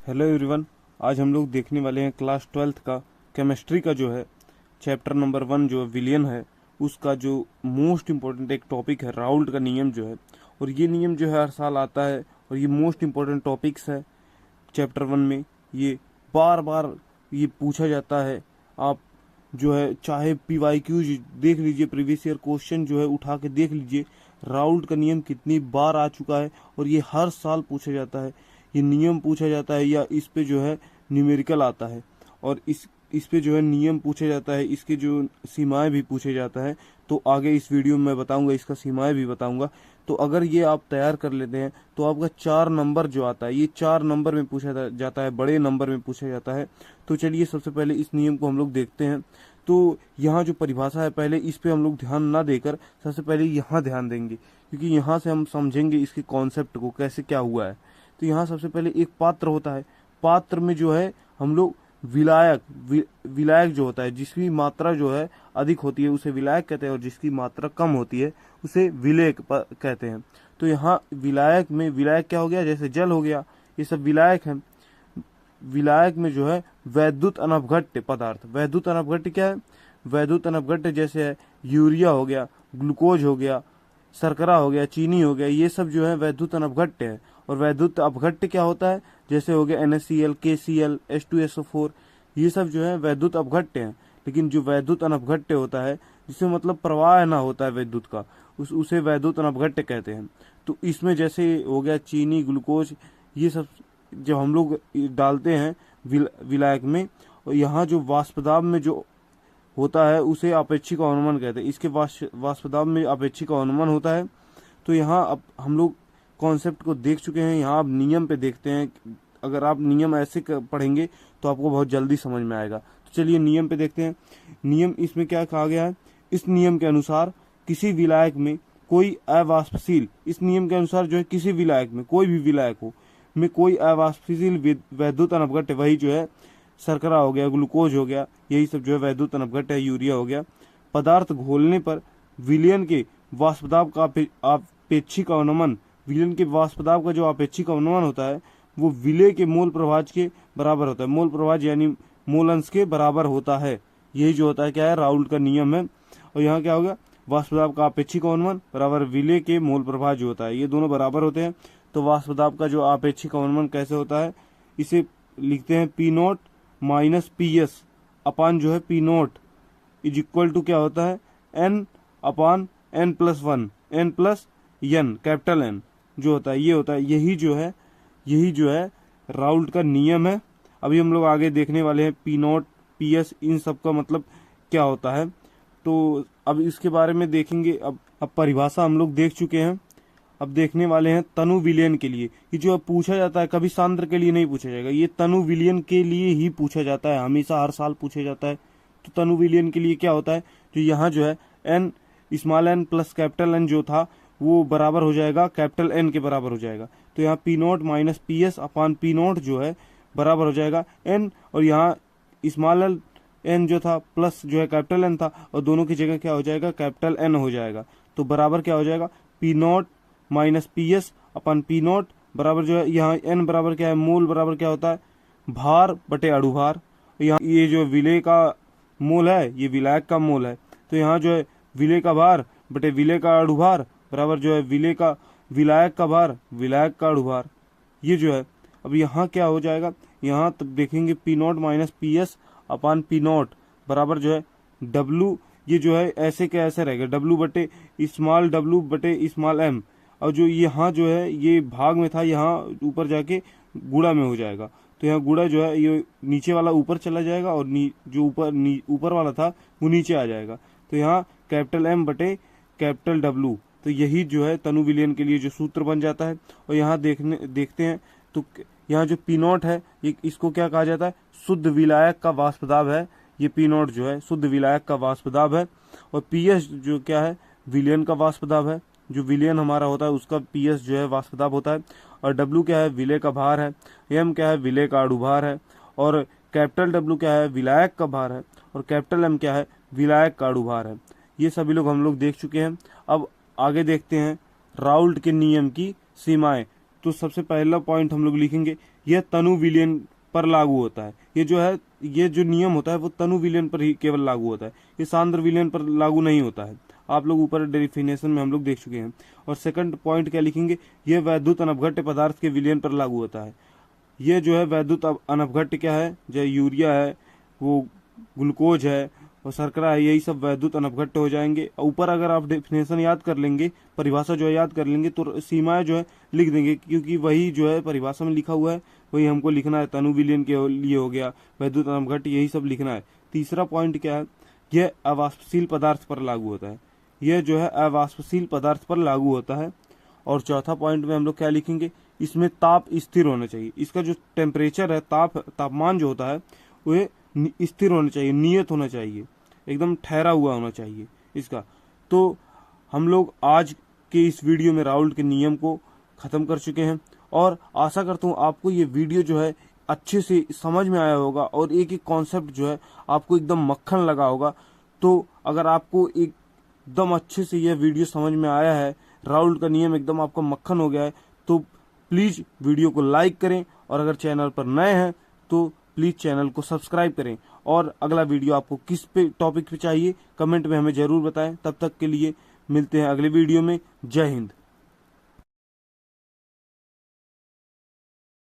Hello everyone. आज हम लोग देखने वाले हैं क्लास 12th का केमिस्ट्री का जो है चैप्टर नंबर 1 जो विलियन है उसका जो मोस्ट इम्पोर्टेंट एक टॉपिक है राउल्ट का नियम जो है। और ये नियम जो है हर साल आता है और ये मोस्ट इम्पोर्टेंट टॉपिक्स है चैप्टर 1 में। ये बार बार ये पूछा जाता है। आप जो है चाहे PYQ देख लीजिए, प्रीवियस ईयर क्वेश्चन जो है उठा के देख लीजिए, राउल्ट का नियम कितनी बार आ चुका है और ये हर साल पूछा जाता है। ये नियम पूछा जाता है या इस पे जो है न्यूमेरिकल आता है और इस पे जो है नियम पूछा जाता है, इसके जो सीमाएं भी पूछे जाता है। तो आगे इस वीडियो में मैं बताऊंगा, इसका सीमाएं भी बताऊंगा। तो अगर ये आप तैयार कर लेते हैं तो आपका 4 नंबर जो आता है ये 4 नंबर में पूछा जाता है, बड़े नंबर में पूछा जाता है। तो चलिए सबसे पहले इस नियम को हम लोग देखते हैं। तो यहाँ जो परिभाषा है पहले इस पे हम लोग ध्यान ना देकर सबसे पहले यहाँ ध्यान देंगे, क्योंकि यहाँ से हम समझेंगे इसके कॉन्सेप्ट को कैसे क्या हुआ है। तो यहाँ सबसे पहले एक पात्र होता है। पात्र में जो है हम लोग विलायक जो होता है, जिसकी मात्रा जो है अधिक होती है उसे विलायक कहते हैं और जिसकी मात्रा कम होती है उसे विलेयक कहते हैं। तो यहाँ विलायक में विलायक क्या हो गया, जैसे जल हो गया, ये सब विलायक है। विलायक में जो है वैद्युत अनवघट्य पदार्थ, वैद्युत अनवघट्य क्या है, वैद्युत अनवघट्य जैसे है यूरिया हो गया, ग्लूकोज हो गया, शर्करा हो गया, चीनी हो गया, ये सब जो है वैद्युत अनवघट्य है। और वैद्युत अपघट्य क्या होता है, जैसे हो गया NaCl, KCl, H2SO4, ये सब जो है वैद्युत अपघट्य हैं। लेकिन जो वैद्युत अनवघट्य होता है, जिसमें मतलब प्रवाह ना होता है विद्युत का, उसे वैद्युत अनवघट्य कहते हैं। तो इसमें जैसे हो गया चीनी, ग्लूकोज, ये सब जब हम लोग डालते हैं विलायक में, और यहाँ जो वाष्पदाब में जो होता है उसे अपेक्षिक अवनमन कहते हैं। इसके वाष्पदाब में अपेक्षिक अवनमन होता है। तो यहाँ अब हम लोग कॉन्सेप्ट को देख चुके हैं, यहाँ आप नियम पे देखते हैं। अगर आप नियम ऐसे पढ़ेंगे तो आपको बहुत जल्दी समझ में आएगा। तो चलिए नियम पे देखते हैं। नियम इसमें क्या कहा गया है, इस नियम के अनुसार किसी विलायक में कोई अवाष्पशील, इस नियम के अनुसार जो है किसी विलायक में, कोई भी विलायक हो में कोई अवाष्पशील वैद्युत अनवघट्य, वही जो है शर्करा हो गया, ग्लूकोज हो गया, यही सब जो है वैद्युत अनवघट्य है, यूरिया हो गया, पदार्थ घोलने पर विलयन के वाष्पदाब का अपेक्षिक अवनमन, विलयन के वाष्पदाब का जो अपेक्षिक अवनमन होता है वो विलय के मोल प्रभाज के बराबर होता है। मोल प्रभाज यानी मोल अंश के बराबर होता है। यही जो होता है क्या है, राउल्ट का नियम है। और यहाँ क्या होगा, वाष्पदाब का अपेक्षिक अवनमन बराबर विलय के मोल प्रभाज जो होता है, ये दोनों बराबर होते हैं। तो वाष्पदाब का जो अपेक्षिक अवनमन कैसे होता है, इसे लिखते हैं P0 माइनस PS अपान जो है P0 इज इक्वल टू क्या होता है, N अपान N+1, N+N, कैपिटल N जो होता है, ये होता है। यही जो है राउल्ट का नियम है। अभी हम लोग आगे देखने वाले हैं P0 PS इन सब का मतलब क्या होता है। तो अब इसके बारे में देखेंगे। अब परिभाषा हम लोग देख चुके हैं, अब देखने वाले हैं तनु विलयन के लिए। ये जो पूछा जाता है कभी सांद्र के लिए नहीं पूछा जाएगा, ये तनु विलयन के लिए ही पूछा जाता है, हमेशा हर साल पूछा जाता है। तो तनु विलयन के लिए क्या होता है, जो यहाँ जो है n small n plus capital N जो था वो बराबर हो जाएगा कैपिटल N के बराबर हो जाएगा। तो यहाँ P0 माइनस PS अपान P0 जो है बराबर हो जाएगा N, और यहाँ स्मॉल n जो था प्लस जो है कैपिटल N था, और दोनों की जगह क्या हो जाएगा, कैपिटल N हो जाएगा। तो बराबर क्या हो जाएगा, P0 माइनस PS अपन P0 बराबर जो है, यहाँ N बराबर क्या है, मोल बराबर क्या होता है, भार बटे अणुभार। यहाँ ये जो विलय का मोल है ये विलायक का मोल है। तो यहाँ जो है विलय का भार बटे विलय का अणुभार बराबर जो है विलायक का भार विलायक का अणुभार, ये जो है। अब यहाँ क्या हो जाएगा, यहाँ तब देखेंगे P0 माइनस PS अपान P0 बराबर जो है W, ये जो है ऐसे क्या ऐसे रहेगा, W बटे स्मॉल m, और जो यहाँ जो है ये भाग में था यहाँ ऊपर जाके गुणा में हो जाएगा। तो यहाँ गुणा जो है ये नीचे वाला ऊपर चला जाएगा और जो ऊपर वाला था वो नीचे आ जाएगा। तो यहाँ कैपिटल M बटे कैपिटल W, तो यही जो है तनु विलयन के लिए जो सूत्र बन जाता है। और यहाँ देखते हैं तो यहाँ जो P0 है ये इसको क्या कहा जाता है, शुद्ध विलायक का वाष्पदाब है। ये P0 जो है शुद्ध विलायक का वाष्पदाब है। और PS जो क्या है, विलयन का वाष्पदाब है। जो विलयन हमारा होता है उसका PS जो है वाष्पदाब होता है। और W क्या है, विलय का भार है। M क्या है, विलय का अणुभार है। और कैपिटल W क्या है, विलायक का भार है। और कैपिटल M क्या है, विलायक का अणुभार है। ये सभी लोग हम लोग देख चुके हैं। अब आगे देखते हैं राउल्ट के नियम की सीमाएं। तो सबसे पहला पॉइंट हम लोग लिखेंगे, यह तनु विलयन पर लागू होता है। ये जो है, ये जो नियम होता है वो तनु विलयन पर ही केवल लागू होता है, ये सांद्र विलयन पर लागू नहीं होता है। आप लोग ऊपर डेफिनेशन में हम लोग देख चुके हैं। और सेकंड पॉइंट क्या लिखेंगे, यह वैद्युत अनवघट्य पदार्थ के विलयन पर लागू होता है। ये जो है वैद्युत अनवघट्य क्या है, जो यूरिया है, वो ग्लूकोज है और शर्करा है, यही सब वैद्युत अनवघट्य हो जाएंगे। ऊपर अगर आप डेफिनेशन याद कर लेंगे, परिभाषा जो है याद कर लेंगे, तो सीमाएं जो है लिख देंगे, क्योंकि वही जो है परिभाषा में लिखा हुआ है वही हमको लिखना है। तनु विलयन के लिए हो गया, वैद्युत अनवघट्य, यही सब लिखना है। तीसरा पॉइंट क्या है, यह अवाष्पशील पदार्थ पर लागू होता है। यह जो है अवाष्पशील पदार्थ पर लागू होता है। और चौथा पॉइंट में हम लोग क्या लिखेंगे, इसमें ताप स्थिर होना चाहिए। इसका जो टेम्परेचर है, तापमान जो होता है वह स्थिर होना चाहिए, नियत होना चाहिए, एकदम ठहरा हुआ होना चाहिए इसका। तो हम लोग आज के इस वीडियो में राउल्ट के नियम को खत्म कर चुके हैं और आशा करता हूँ आपको ये वीडियो जो है अच्छे से समझ में आया होगा और एक एक कॉन्सेप्ट जो है आपको एकदम मक्खन लगा होगा। तो अगर आपको एकदम अच्छे से यह वीडियो समझ में आया है, राउल्ट का नियम एकदम आपका मक्खन हो गया है, तो प्लीज़ वीडियो को लाइक करें और अगर चैनल पर नए हैं तो प्लीज़ चैनल को सब्सक्राइब करें। और अगला वीडियो आपको किस पे टॉपिक पे चाहिए कमेंट में हमें ज़रूर बताएं। तब तक के लिए मिलते हैं अगले वीडियो में। जय हिंद।